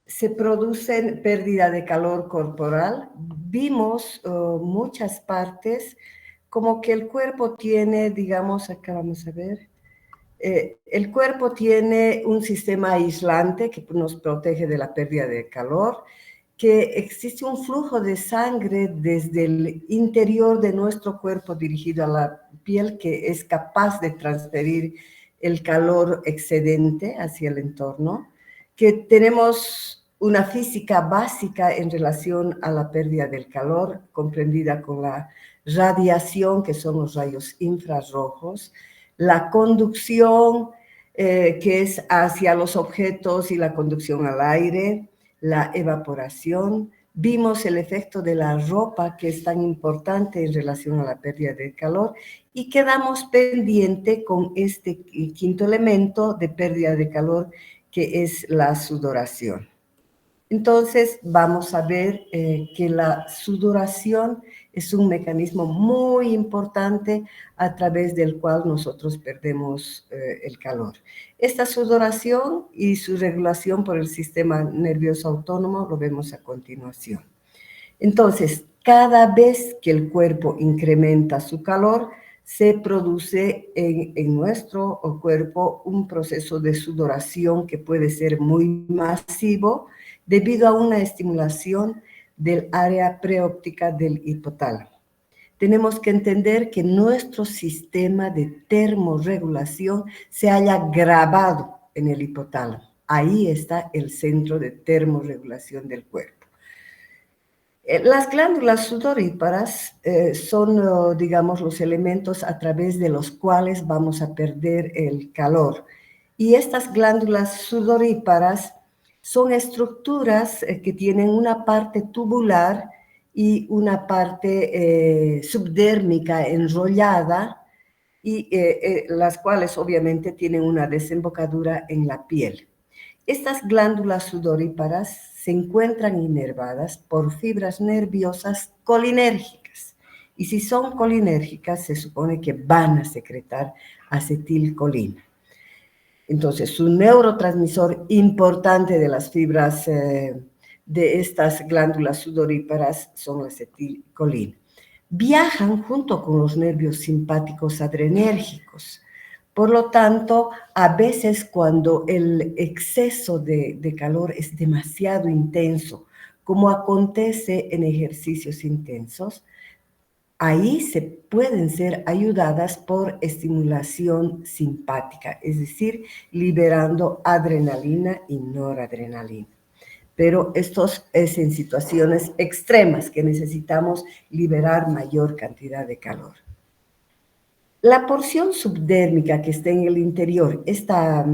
se produce pérdida de calor corporal. Vimos muchas partes como que el cuerpo tiene, digamos, acá vamos a ver, el cuerpo tiene un sistema aislante que nos protege de la pérdida de calor, que existe un flujo de sangre desde el interior de nuestro cuerpo dirigido a la piel que es capaz de transferir el calor excedente hacia el entorno, que tenemos una física básica en relación a la pérdida del calor, comprendida con la radiación, que son los rayos infrarrojos, la conducción, que es hacia los objetos, y la conducción al aire, la evaporación. Vimos el efecto de la ropa, que es tan importante en relación a la pérdida de calor, y quedamos pendiente con este quinto elemento de pérdida de calor, que es la sudoración. Entonces, vamos a ver que la sudoración es un mecanismo muy importante a través del cual nosotros perdemos el calor. Esta sudoración y su regulación por el sistema nervioso autónomo lo vemos a continuación. Entonces, cada vez que el cuerpo incrementa su calor, se produce en nuestro cuerpo un proceso de sudoración que puede ser muy masivo debido a una estimulación del área preóptica del hipotálamo. Tenemos que entender que nuestro sistema de termorregulación se haya grabado en el hipotálamo. Ahí está el centro de termorregulación del cuerpo. Las glándulas sudoríparas son, digamos, los elementos a través de los cuales vamos a perder el calor. Y estas glándulas sudoríparas son estructuras que tienen una parte tubular y una parte subdérmica enrollada, y las cuales obviamente tienen una desembocadura en la piel. Estas glándulas sudoríparas se encuentran inervadas por fibras nerviosas colinérgicas. Y si son colinérgicas, se supone que van a secretar acetilcolina. Entonces, un neurotransmisor importante de las fibras de estas glándulas sudoríparas son la acetilcolina. Viajan junto con los nervios simpáticos adrenérgicos. Por lo tanto, a veces cuando el exceso de calor es demasiado intenso, como acontece en ejercicios intensos, ahí se pueden ser ayudadas por estimulación simpática, es decir, liberando adrenalina y noradrenalina. Pero esto es en situaciones extremas que necesitamos liberar mayor cantidad de calor. La porción subdérmica que está en el interior, esta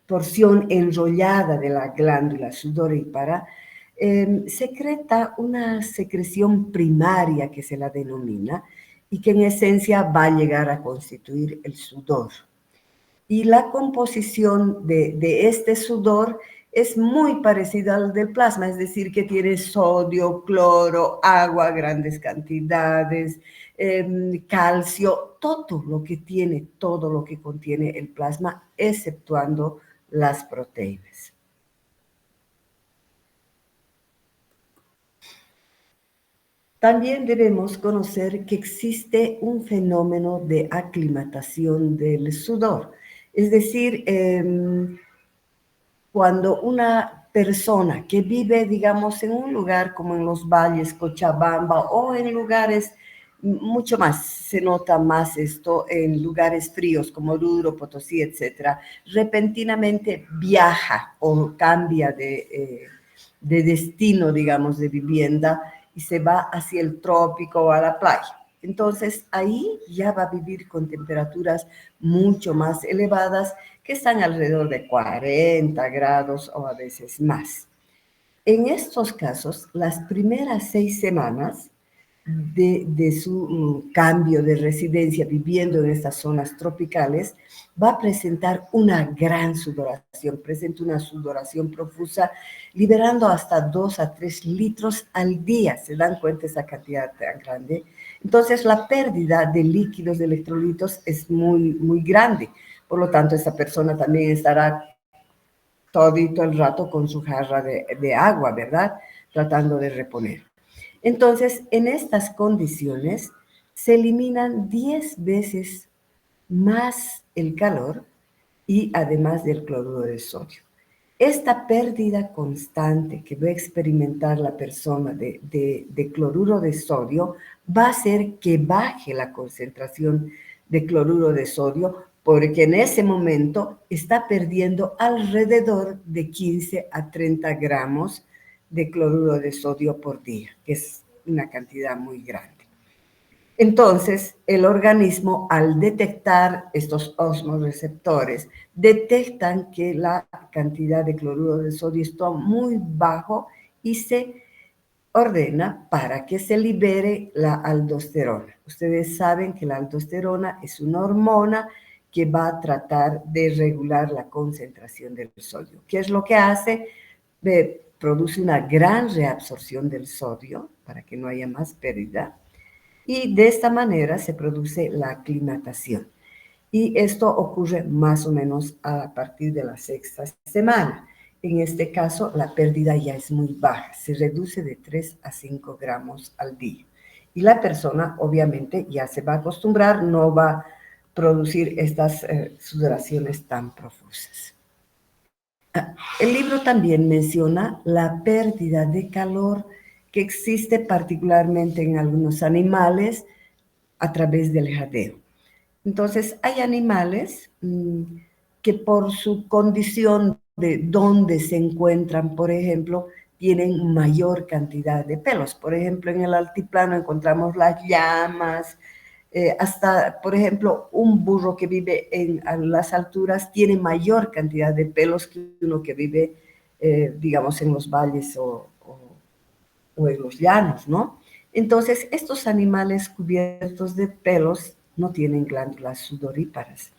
porción enrollada de la glándula sudorípara, secreta una secreción primaria que se la denomina y que en esencia va a llegar a constituir el sudor. Y la composición de este sudor es muy parecida al del plasma, es decir, que tiene sodio, cloro, agua, grandes cantidades, calcio, todo lo que contiene el plasma, exceptuando las proteínas. También debemos conocer que existe un fenómeno de aclimatación del sudor, es decir, cuando una persona que vive, digamos, en un lugar como en los valles, Cochabamba, o en lugares mucho más, se nota más esto en lugares fríos como Oruro, Potosí, etcétera, repentinamente viaja o cambia de destino, digamos, de vivienda, y se va hacia el trópico o a la playa. Entonces, ahí ya va a vivir con temperaturas mucho más elevadas, que están alrededor de 40 grados o a veces más. En estos casos, las primeras 6 semanas de su cambio de residencia viviendo en estas zonas tropicales, va a presentar una gran sudoración, presenta una sudoración profusa, liberando hasta 2 a 3 litros al día. ¿Se dan cuenta esa cantidad tan grande? Entonces, la pérdida de líquidos, de electrolitos, es muy, muy grande. Por lo tanto, esta persona también estará todito el rato con su jarra de agua, ¿verdad? Tratando de reponer. Entonces, en estas condiciones se eliminan 10 veces más el calor y además del cloruro de sodio. Esta pérdida constante que va a experimentar la persona de cloruro de sodio va a hacer que baje la concentración de cloruro de sodio porque en ese momento está perdiendo alrededor de 15 a 30 gramos de cloruro de sodio por día, que es una cantidad muy grande. Entonces, el organismo, al detectar estos osmoreceptores, detectan que la cantidad de cloruro de sodio está muy bajo y se ordena para que se libere la aldosterona. Ustedes saben que la aldosterona es una hormona que va a tratar de regular la concentración del sodio. ¿Qué es lo que hace? Produce una gran reabsorción del sodio para que no haya más pérdida y de esta manera se produce la aclimatación. Y esto ocurre más o menos a partir de la sexta semana. En este caso, la pérdida ya es muy baja, se reduce de 3 a 5 gramos al día. Y la persona obviamente ya se va a acostumbrar, no va a producir estas sudoraciones tan profusas. El libro también menciona la pérdida de calor que existe particularmente en algunos animales a través del jadeo. Entonces, hay animales que por su condición de donde se encuentran, por ejemplo, tienen mayor cantidad de pelos. Por ejemplo, en el altiplano encontramos las llamas, hasta, por ejemplo, un burro que vive en las alturas tiene mayor cantidad de pelos que uno que vive, digamos, en los valles o en los llanos, ¿no? Entonces, estos animales cubiertos de pelos no tienen glándulas sudoríparas.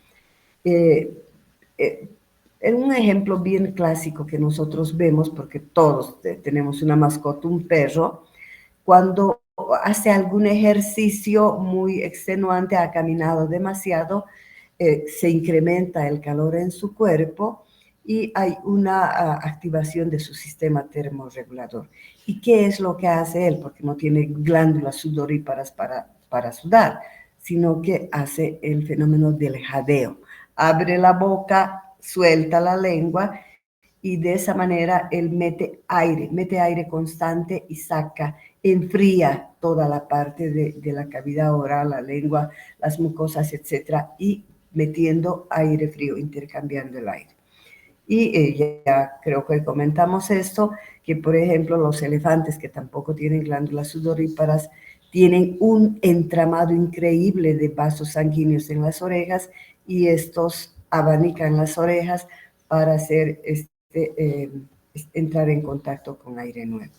Eh, eh, en un ejemplo bien clásico que nosotros vemos, porque todos tenemos una mascota, un perro, cuando hace algún ejercicio muy extenuante, ha caminado demasiado, se incrementa el calor en su cuerpo y hay una activación de su sistema termorregulador. ¿Y qué es lo que hace él? Porque no tiene glándulas sudoríparas para sudar, sino que hace el fenómeno del jadeo. Abre la boca, suelta la lengua y de esa manera él mete aire constante y saca, enfría toda la parte de la cavidad oral, la lengua, las mucosas, etcétera, y metiendo aire frío, intercambiando el aire. Y ya creo que comentamos esto, que por ejemplo los elefantes que tampoco tienen glándulas sudoríparas tienen un entramado increíble de vasos sanguíneos en las orejas y estos abanican las orejas para hacer entrar en contacto con aire nuevo.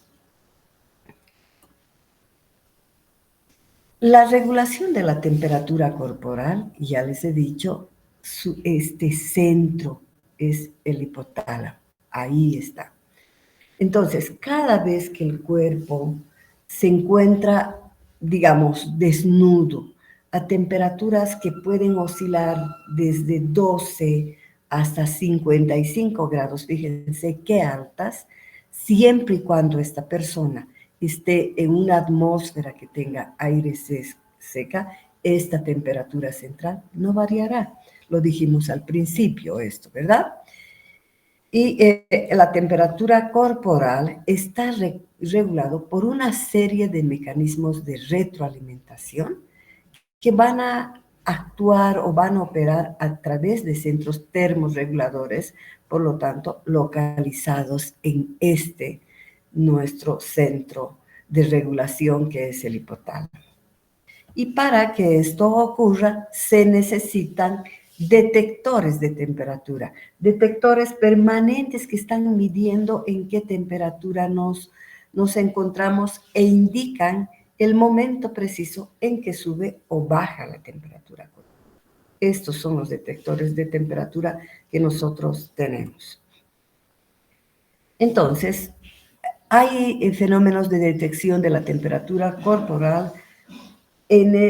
La regulación de la temperatura corporal, ya les he dicho, este centro es el hipotálamo, ahí está. Entonces, cada vez que el cuerpo se encuentra, digamos, desnudo, a temperaturas que pueden oscilar desde 12 hasta 55 grados, fíjense qué altas, siempre y cuando esta persona esté en una atmósfera que tenga aire seca, esta temperatura central no variará. Lo dijimos al principio esto, ¿verdad? Y la temperatura corporal está regulado por una serie de mecanismos de retroalimentación que van a actuar o van a operar a través de centros termorreguladores, por lo tanto, localizados en nuestro centro de regulación que es el hipotálamo. Y para que esto ocurra, se necesitan detectores de temperatura, detectores permanentes que están midiendo en qué temperatura nos encontramos e indican el momento preciso en que sube o baja la temperatura. Estos son los detectores de temperatura que nosotros tenemos. Entonces, hay fenómenos de detección de la temperatura corporal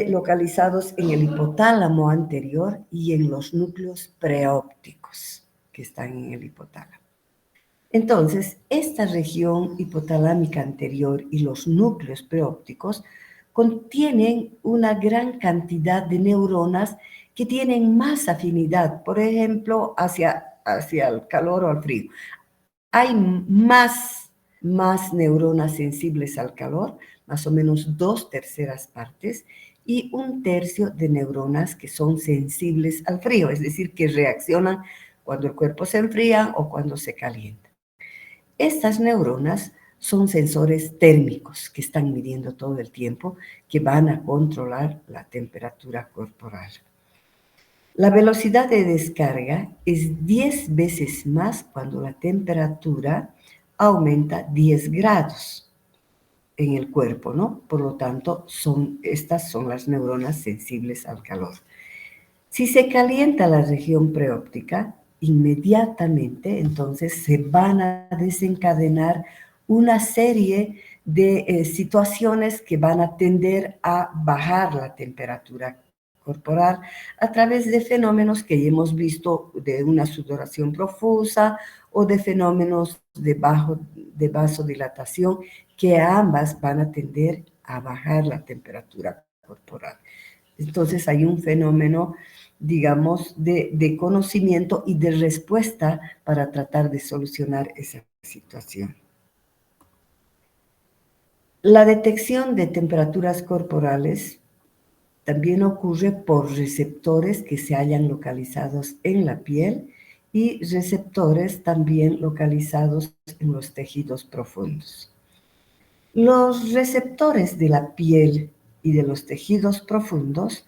localizados en el hipotálamo anterior y en los núcleos preópticos que están en el hipotálamo. Entonces, esta región hipotalámica anterior y los núcleos preópticos contienen una gran cantidad de neuronas que tienen más afinidad, por ejemplo, hacia el calor o al frío. Hay más neuronas sensibles al calor, más o menos 2/3 partes, y 1/3 de neuronas que son sensibles al frío, es decir, que reaccionan cuando el cuerpo se enfría o cuando se calienta. Estas neuronas son sensores térmicos que están midiendo todo el tiempo, que van a controlar la temperatura corporal. La velocidad de descarga es 10 veces más cuando la temperatura aumenta 10 grados en el cuerpo, ¿no? Por lo tanto, estas son las neuronas sensibles al calor. Si se calienta la región preóptica, inmediatamente entonces se van a desencadenar una serie de situaciones que van a tender a bajar la temperatura corporal a través de fenómenos que ya hemos visto de una sudoración profusa o de fenómenos de vasodilatación, que ambas van a tender a bajar la temperatura corporal. Entonces hay un fenómeno, digamos, de conocimiento y de respuesta para tratar de solucionar esa situación. La detección de temperaturas corporales también ocurre por receptores que se hallan localizados en la piel y receptores también localizados en los tejidos profundos. Los receptores de la piel y de los tejidos profundos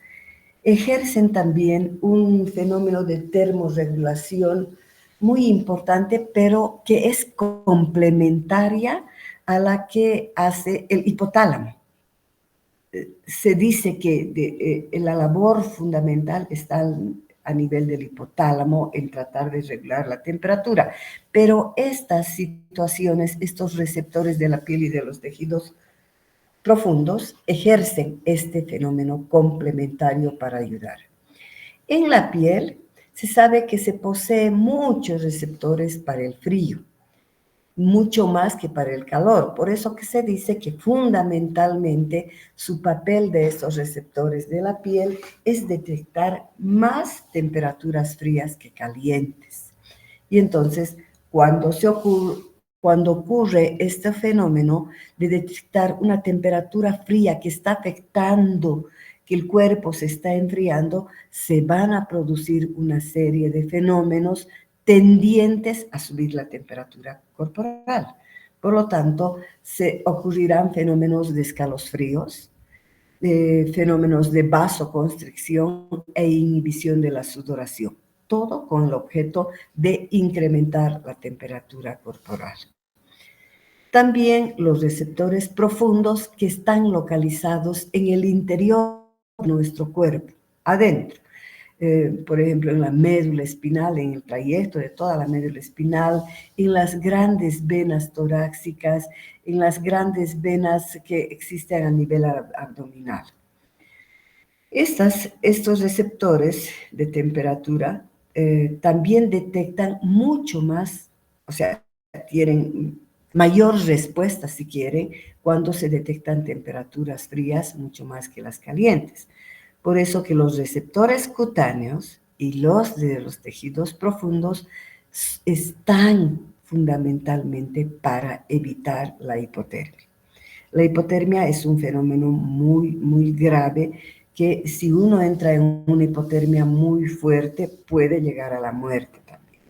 ejercen también un fenómeno de termorregulación muy importante, pero que es complementaria a la que hace el hipotálamo. Se dice que la labor fundamental está a nivel del hipotálamo en tratar de regular la temperatura, pero estas situaciones, estos receptores de la piel y de los tejidos profundos ejercen este fenómeno complementario para ayudar. En la piel se sabe que se posee muchos receptores para el frío, mucho más que para el calor. Por eso que se dice que fundamentalmente su papel de estos receptores de la piel es detectar más temperaturas frías que calientes. Y entonces, cuando ocurre este fenómeno de detectar una temperatura fría que está afectando, que el cuerpo se está enfriando, se van a producir una serie de fenómenos tendientes a subir la temperatura corporal. Por lo tanto, se ocurrirán fenómenos de escalofríos, fenómenos de vasoconstricción e inhibición de la sudoración, todo con el objeto de incrementar la temperatura corporal. También los receptores profundos que están localizados en el interior de nuestro cuerpo, adentro. Por ejemplo, en la médula espinal, en el trayecto de toda la médula espinal, en las grandes venas torácicas, en las grandes venas que existen a nivel abdominal. Estos receptores de temperatura también detectan mucho más, o sea, tienen mayor respuesta, si quieren, cuando se detectan temperaturas frías mucho más que las calientes. Por eso que los receptores cutáneos y los de los tejidos profundos están fundamentalmente para evitar la hipotermia. La hipotermia es un fenómeno muy grave que si uno entra en una hipotermia muy fuerte puede llegar a la muerte también.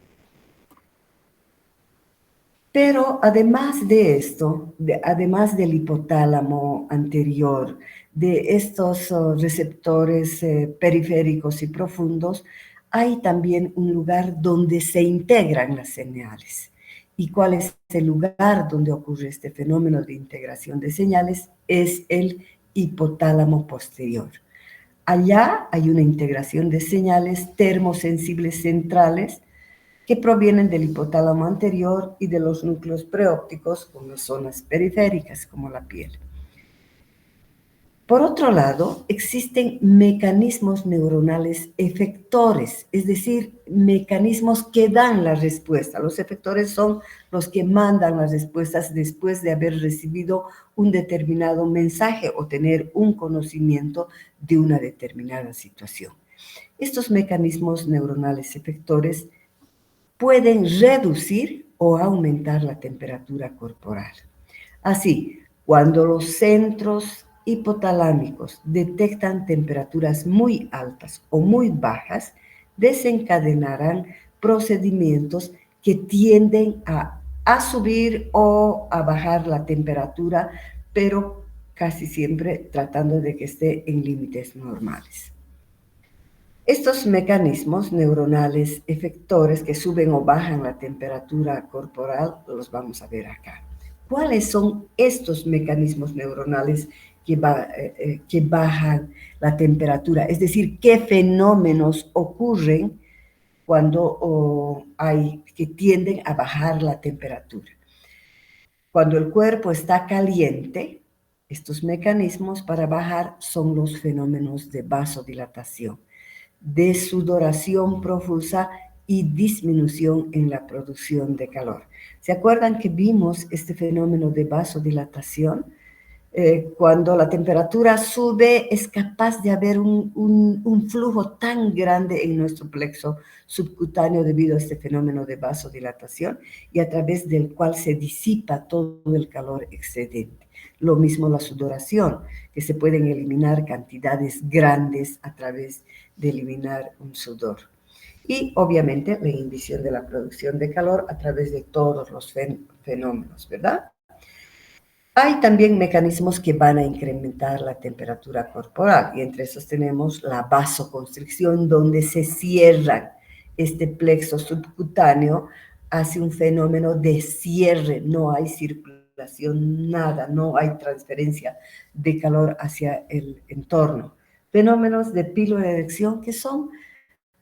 Pero además de esto, además del hipotálamo anterior, de estos receptores periféricos y profundos, hay también un lugar donde se integran las señales. ¿Y cuál es el lugar donde ocurre este fenómeno de integración de señales? Es el hipotálamo posterior. Allá hay una integración de señales termosensibles centrales que provienen del hipotálamo anterior y de los núcleos preópticos con las zonas periféricas, como la piel. Por otro lado, existen mecanismos neuronales efectores, es decir, mecanismos que dan la respuesta. Los efectores son los que mandan las respuestas después de haber recibido un determinado mensaje o tener un conocimiento de una determinada situación. Estos mecanismos neuronales efectores pueden reducir o aumentar la temperatura corporal. Así, cuando los centros hipotalámicos detectan temperaturas muy altas o muy bajas, desencadenarán procedimientos que tienden a subir o a bajar la temperatura, pero casi siempre tratando de que esté en límites normales. Estos mecanismos neuronales efectores que suben o bajan la temperatura corporal los vamos a ver acá. ¿Cuáles son estos mecanismos neuronales que bajan la temperatura? Es decir, ¿qué fenómenos ocurren cuando que tienden a bajar la temperatura? Cuando el cuerpo está caliente, estos mecanismos para bajar son los fenómenos de vasodilatación, de sudoración profusa y disminución en la producción de calor. ¿Se acuerdan que vimos este fenómeno de vasodilatación? Cuando la temperatura sube, es capaz de haber un flujo tan grande en nuestro plexo subcutáneo debido a este fenómeno de vasodilatación y a través del cual se disipa todo el calor excedente. Lo mismo la sudoración, que se pueden eliminar cantidades grandes a través de eliminar un sudor. Y obviamente la inhibición de la producción de calor a través de todos los fenómenos, ¿verdad? Hay también mecanismos que van a incrementar la temperatura corporal y entre esos tenemos la vasoconstricción, donde se cierra este plexo subcutáneo, hace un fenómeno de cierre, no hay circulación, nada, no hay transferencia de calor hacia el entorno. Fenómenos de piloerección que son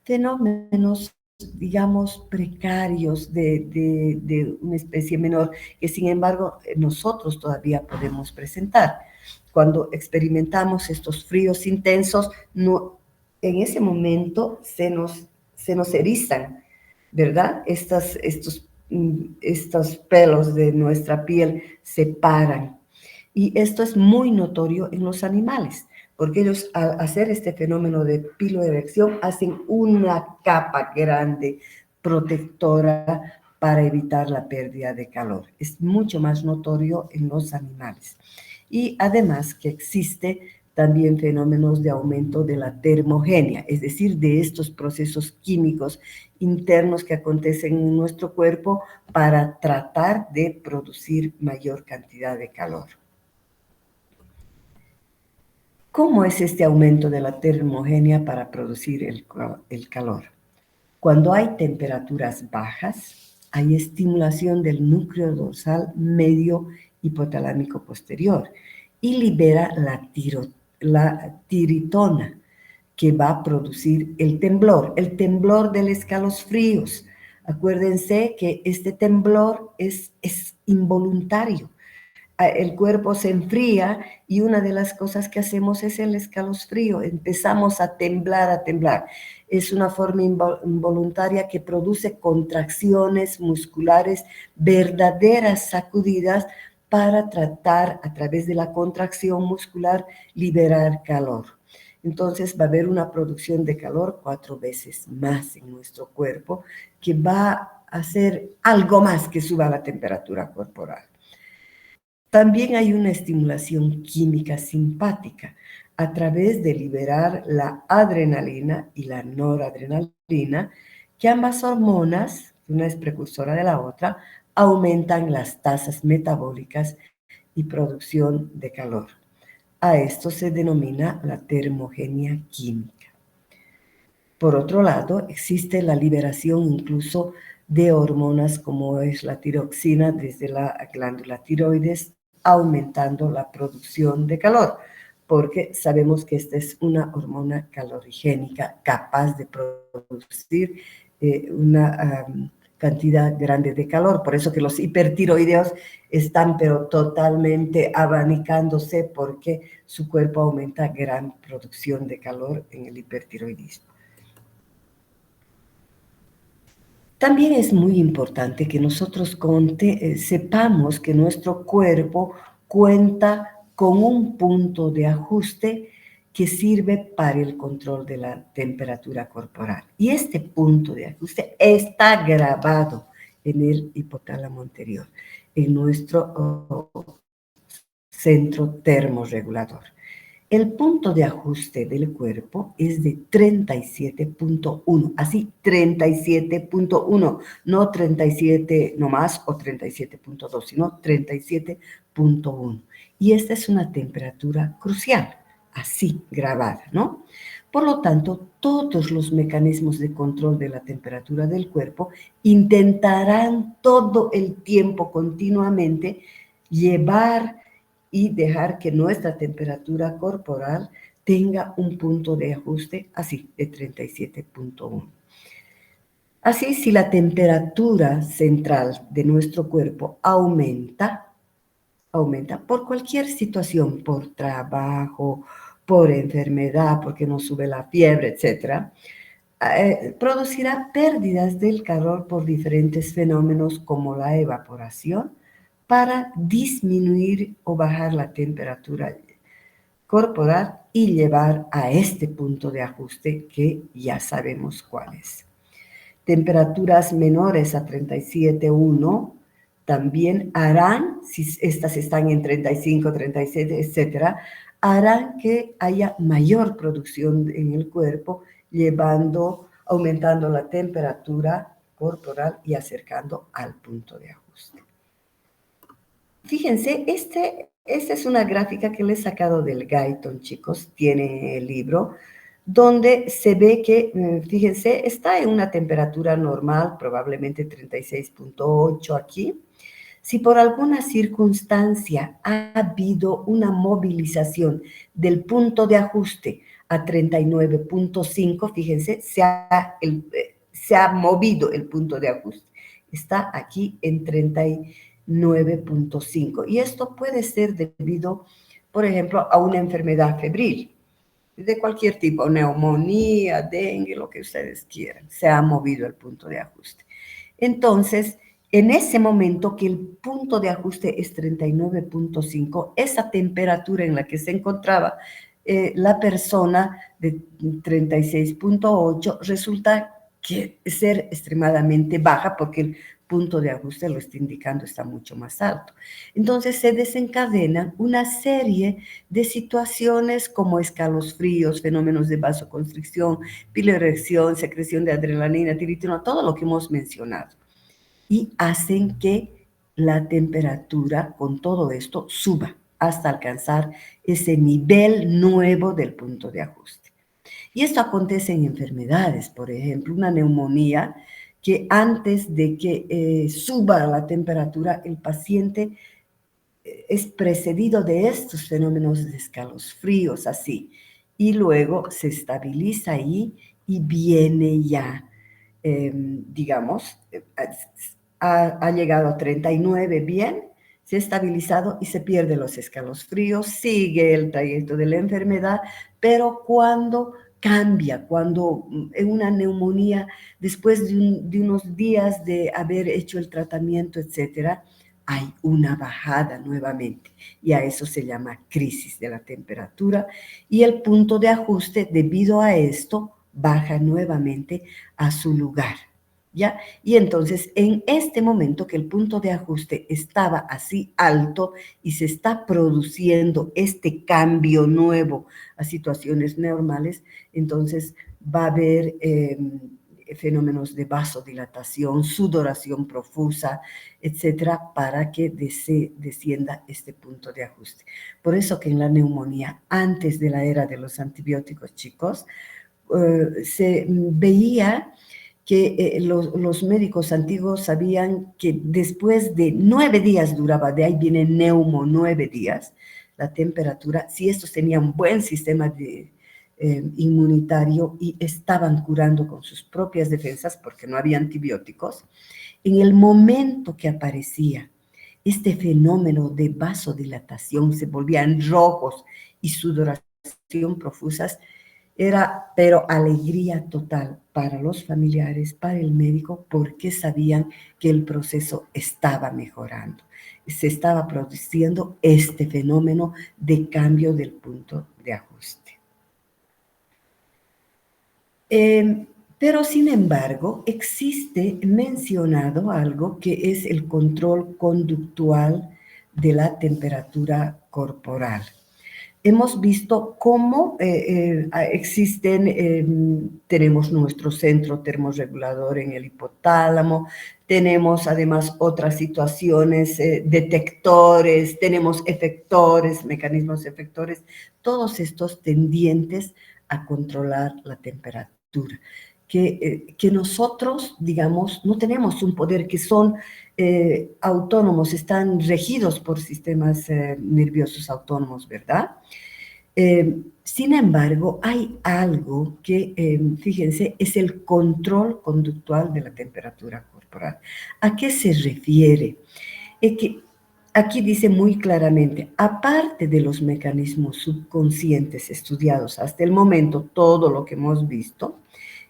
fenómenos, digamos, precarios de una especie menor, que sin embargo nosotros todavía podemos presentar. Cuando experimentamos estos fríos intensos, no, en ese momento se nos erizan, ¿verdad? Estos pelos de nuestra piel se paran. Y esto es muy notorio en los animales, porque ellos al hacer este fenómeno de piloerección hacen una capa grande protectora para evitar la pérdida de calor. Es mucho más notorio en los animales. Y además que existe también fenómenos de aumento de la termogenia, es decir, de estos procesos químicos internos que acontecen en nuestro cuerpo para tratar de producir mayor cantidad de calor. ¿Cómo es este aumento de la termogenia para producir el calor? Cuando hay temperaturas bajas, hay estimulación del núcleo dorsal medio hipotalámico posterior y libera la tiritona, que va a producir el temblor de escalofríos. Acuérdense que este temblor es involuntario. El cuerpo se enfría y una de las cosas que hacemos es el escalofrío, empezamos a temblar. Es una forma involuntaria que produce contracciones musculares, verdaderas sacudidas para tratar a través de la contracción muscular liberar calor. Entonces va a haber una producción de calor 4 veces más en nuestro cuerpo que va a hacer algo más que suba la temperatura corporal. También hay una estimulación química simpática a través de liberar la adrenalina y la noradrenalina, que ambas hormonas, una es precursora de la otra, aumentan las tasas metabólicas y producción de calor. A esto se denomina la termogenia química. Por otro lado, existe la liberación incluso de hormonas como es la tiroxina desde la glándula tiroides, aumentando la producción de calor, porque sabemos que esta es una hormona calorigénica capaz de producir una cantidad grande de calor. Por eso que los hipertiroideos están pero totalmente abanicándose porque su cuerpo aumenta gran producción de calor en el hipertiroidismo. También es muy importante que nosotros sepamos que nuestro cuerpo cuenta con un punto de ajuste que sirve para el control de la temperatura corporal. Y este punto de ajuste está grabado en el hipotálamo anterior, en nuestro centro termorregulador. El punto de ajuste del cuerpo es de 37.1, así 37.1, no 37 nomás o 37.2, sino 37.1. Y esta es una temperatura crucial, así grabada, ¿no? Por lo tanto, todos los mecanismos de control de la temperatura del cuerpo intentarán todo el tiempo, continuamente, llevar y dejar que nuestra temperatura corporal tenga un punto de ajuste así, de 37.1. Así, si la temperatura central de nuestro cuerpo aumenta por cualquier situación, por trabajo, por enfermedad, porque nos sube la fiebre, etc., producirá pérdidas del calor por diferentes fenómenos como la evaporación, para disminuir o bajar la temperatura corporal y llevar a este punto de ajuste que ya sabemos cuál es. Temperaturas menores a 37.1 también harán, si estas están en 35, 37, etcétera, harán que haya mayor producción en el cuerpo, aumentando la temperatura corporal y acercando al punto de ajuste. Fíjense, esta es una gráfica que le he sacado del Guyton, chicos, tiene el libro, donde se ve que, fíjense, está en una temperatura normal, probablemente 36.8 aquí. Si por alguna circunstancia ha habido una movilización del punto de ajuste a 39.5, fíjense, se ha movido el punto de ajuste. Está aquí en 39.5. Y esto puede ser debido, por ejemplo, a una enfermedad febril de cualquier tipo, neumonía, dengue, lo que ustedes quieran. Se ha movido el punto de ajuste. Entonces, en ese momento que el punto de ajuste es 39.5, esa temperatura en la que se encontraba la persona de 36.8 resulta que ser extremadamente baja porque el punto de ajuste lo está indicando, está mucho más alto. Entonces se desencadenan una serie de situaciones como escalofríos, fenómenos de vasoconstricción, piloerección, secreción de adrenalina, tiritina, todo lo que hemos mencionado. Y hacen que la temperatura con todo esto suba hasta alcanzar ese nivel nuevo del punto de ajuste. Y esto acontece en enfermedades, por ejemplo, una neumonía, que antes de que suba la temperatura, el paciente es precedido de estos fenómenos de escalofríos, así, y luego se estabiliza ahí y viene ya, digamos, ha llegado a 39 bien, se ha estabilizado y se pierde los escalofríos, sigue el trayecto de la enfermedad, pero cuando cambia, cuando en una neumonía, después de unos días de haber hecho el tratamiento, etcétera, hay una bajada nuevamente y a eso se llama crisis de la temperatura y el punto de ajuste debido a esto baja nuevamente a su lugar, ¿ya? Y entonces en este momento que el punto de ajuste estaba así alto y se está produciendo este cambio nuevo a situaciones normales, entonces va a haber fenómenos de vasodilatación, sudoración profusa, etcétera, para que descienda este punto de ajuste. Por eso que en la neumonía, antes de la era de los antibióticos, chicos, se veía que los médicos antiguos sabían que después de 9 días duraba, de ahí viene neumo, 9 días, la temperatura, si estos tenían buen sistema inmunitario y estaban curando con sus propias defensas porque no había antibióticos, en el momento que aparecía este fenómeno de vasodilatación, se volvían rojos y sudoración profusas, era, pero alegría total para los familiares, para el médico, porque sabían que el proceso estaba mejorando. Se estaba produciendo este fenómeno de cambio del punto de ajuste. Pero sin embargo, existe mencionado algo que es el control conductual de la temperatura corporal. Hemos visto cómo tenemos nuestro centro termorregulador en el hipotálamo, tenemos además otras situaciones, detectores, tenemos efectores, mecanismos efectores, todos estos tendientes a controlar la temperatura. Que nosotros, digamos, no tenemos un poder, que son autónomos, están regidos por sistemas nerviosos autónomos, ¿verdad? Sin embargo, hay algo que, fíjense, es el control conductual de la temperatura corporal. ¿A qué se refiere? Es que aquí dice muy claramente, aparte de los mecanismos subconscientes estudiados hasta el momento, todo lo que hemos visto,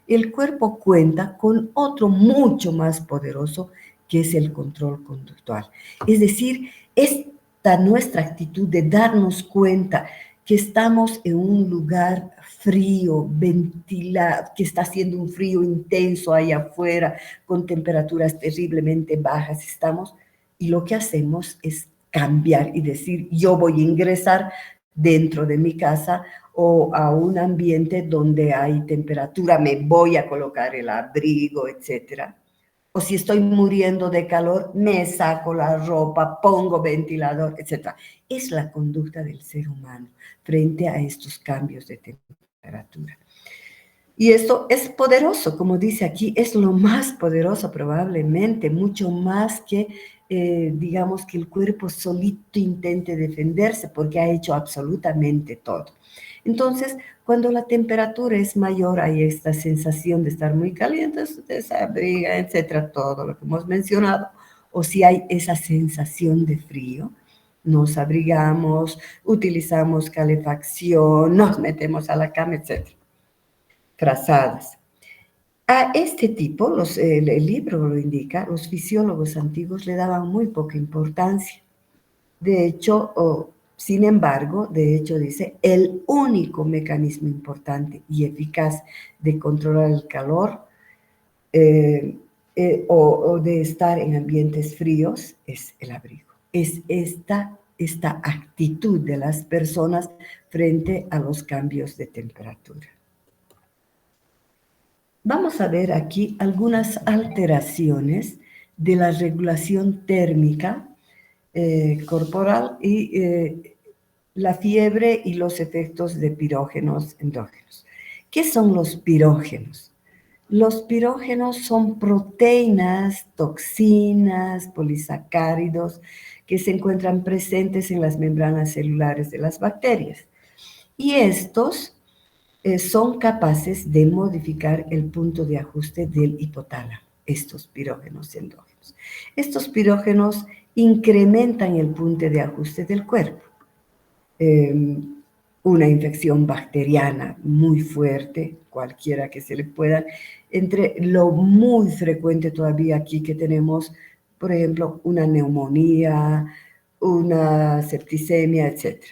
el cuerpo cuenta con otro mucho más poderoso, que es el control conductual. Es decir, esta nuestra actitud de darnos cuenta que estamos en un lugar frío, ventilado, que está haciendo un frío intenso ahí afuera, con temperaturas terriblemente bajas, y lo que hacemos es cambiar y decir, yo voy a ingresar dentro de mi casa o a un ambiente donde hay temperatura, me voy a colocar el abrigo, etcétera. O si estoy muriendo de calor, me saco la ropa, pongo ventilador, etcétera. Es la conducta del ser humano frente a estos cambios de temperatura. Y esto es poderoso, como dice aquí, es lo más poderoso probablemente, mucho más que, digamos, que el cuerpo solito intente defenderse, porque ha hecho absolutamente todo. Entonces, cuando la temperatura es mayor, hay esta sensación de estar muy caliente, se desabriga, etcétera, todo lo que hemos mencionado. O si hay esa sensación de frío, nos abrigamos, utilizamos calefacción, nos metemos a la cama, etcétera. Frazadas. A este tipo, el libro lo indica, los fisiólogos antiguos le daban muy poca importancia. De hecho, sin embargo, de hecho dice, el único mecanismo importante y eficaz de controlar el calor o de estar en ambientes fríos es el abrigo. Es esta actitud de las personas frente a los cambios de temperatura. Vamos a ver aquí algunas alteraciones de la regulación térmica corporal y la fiebre y los efectos de pirógenos endógenos. ¿Qué son los pirógenos? Los pirógenos son proteínas, toxinas, polisacáridos que se encuentran presentes en las membranas celulares de las bacterias. Y estos son capaces de modificar el punto de ajuste del hipotálamo, estos pirógenos endógenos. Estos pirógenos incrementan el punto de ajuste del cuerpo. Una infección bacteriana muy fuerte, cualquiera que se le pueda, entre lo muy frecuente todavía aquí que tenemos, por ejemplo, una neumonía, una septicemia, etc.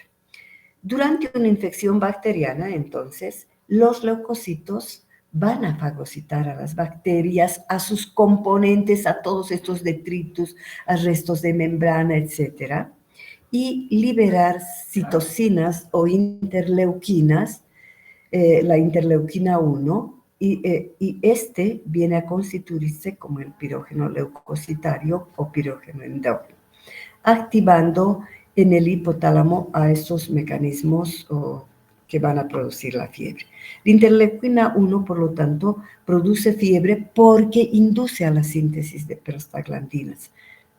Durante una infección bacteriana, entonces, los leucocitos van a fagocitar a las bacterias, a sus componentes, a todos estos detritus, a restos de membrana, etcétera, y liberar citocinas o interleuquinas, la interleuquina 1, y este viene a constituirse como el pirógeno leucocitario o pirógeno endógeno, activando en el hipotálamo a estos mecanismos que van a producir la fiebre. La interleuquina 1, por lo tanto, produce fiebre porque induce a la síntesis de prostaglandinas,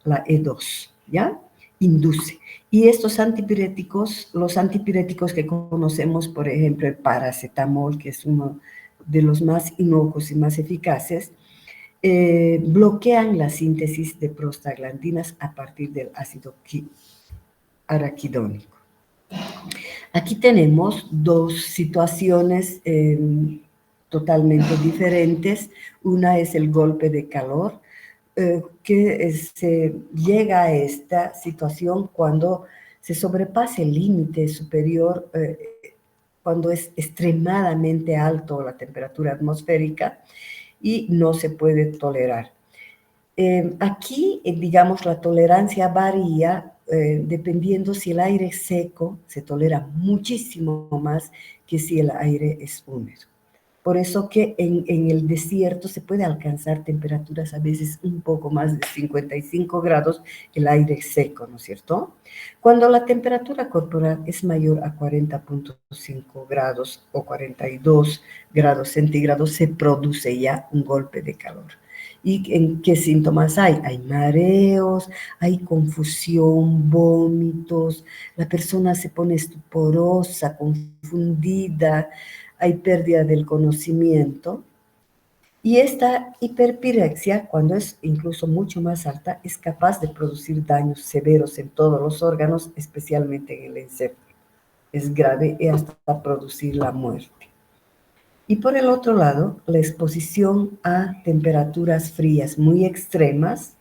la E2, ¿ya? induce. Y estos antipiréticos, los antipiréticos que conocemos, por ejemplo, el paracetamol, que es uno de los más inocuos y más eficaces, bloquean la síntesis de prostaglandinas a partir del ácido araquidónico. Aquí tenemos dos situaciones totalmente diferentes. Una es el golpe de calor, que se llega a esta situación cuando se sobrepasa el límite superior, cuando es extremadamente alto la temperatura atmosférica y no se puede tolerar. Aquí, digamos, la tolerancia varía dependiendo si el aire es seco, se tolera muchísimo más que si el aire es húmedo. Por eso que en el desierto se puede alcanzar temperaturas a veces un poco más de 55 grados, el aire es seco, ¿no es cierto? Cuando la temperatura corporal es mayor a 40.5 grados o 42 grados centígrados, se produce ya un golpe de calor. ¿Y en qué síntomas hay? Hay mareos, hay confusión, vómitos, la persona se pone estuporosa, confundida, hay pérdida del conocimiento. Y esta hiperpirexia, cuando es incluso mucho más alta, es capaz de producir daños severos en todos los órganos, especialmente en el encéfalo. Es grave y hasta producir la muerte. Y por el otro lado, la exposición a temperaturas frías muy extremas.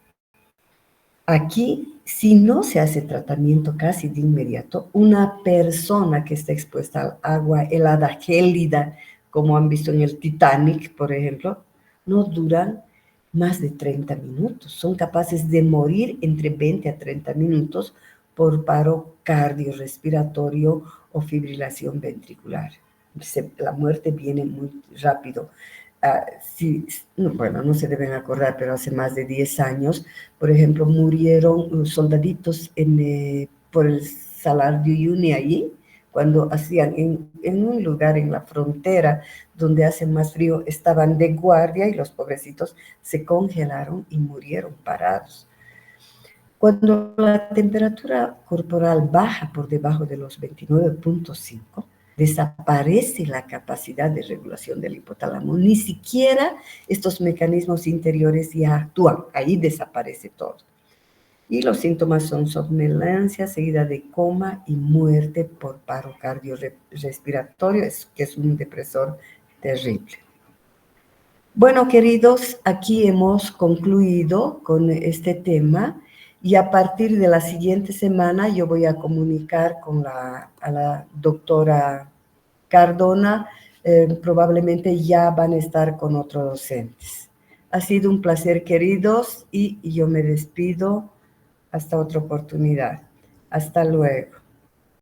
Aquí, si no se hace tratamiento casi de inmediato, una persona que está expuesta al agua helada, gélida, como han visto en el Titanic, por ejemplo, no duran más de 30 minutos. Son capaces de morir entre 20 a 30 minutos por paro cardiorrespiratorio o fibrilación ventricular. La muerte viene muy rápido. Sí, bueno, no se deben acordar, pero hace más de 10 años, por ejemplo, murieron soldaditos por el Salar de Uyuni allí, cuando hacían en un lugar en la frontera donde hace más frío, estaban de guardia y los pobrecitos se congelaron y murieron parados. Cuando la temperatura corporal baja por debajo de los 29.5, desaparece la capacidad de regulación del hipotálamo. Ni siquiera estos mecanismos interiores ya actúan. Ahí desaparece todo. Y los síntomas son somnolencia seguida de coma y muerte por paro cardiorrespiratorio, que es un depresor terrible. Bueno, queridos, aquí hemos concluido con este tema y a partir de la siguiente semana yo voy a comunicar a la doctora Cardona, probablemente ya van a estar con otros docentes. Ha sido un placer, queridos, y yo me despido hasta otra oportunidad. Hasta luego.